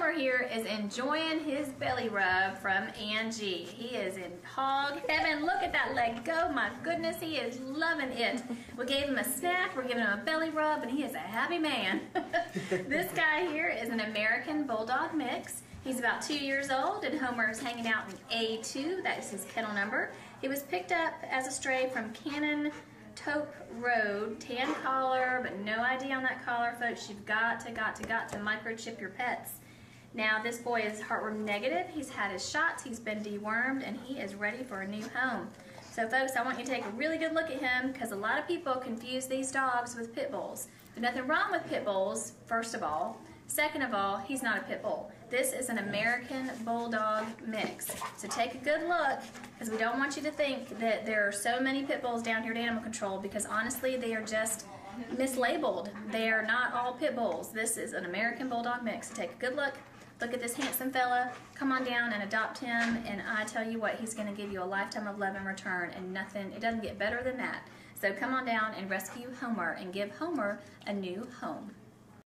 Homer here is enjoying his belly rub from Angie. He is in hog heaven. Look at that leg go. My goodness, he is loving it. We gave him a snack, we're giving him a belly rub, and he is a happy man. This guy here is an American Bulldog mix. He's about 2 years old, and Homer is hanging out in A2. That is his kennel number. He was picked up as a stray from Cannon Tope Road, tan collar, but no ID on that collar, folks. You've got to microchip your pets. Now, this boy is heartworm negative. He's had his shots, he's been dewormed, and he is ready for a new home. So, folks, I want you to take a really good look at him because a lot of people confuse these dogs with pit bulls. There's nothing wrong with pit bulls, first of all. Second of all, he's not a pit bull. This is an American Bulldog mix. So take a good look, because we don't want you to think that there are so many pit bulls down here at Animal Control, because honestly, they are just mislabeled. They are not all pit bulls. This is an American Bulldog mix. So take a good look. Look at this handsome fella. Come on down and adopt him, and I tell you what, he's going to give you a lifetime of love in return, and nothing, it doesn't get better than that. So come on down and rescue Homer and give Homer a new home.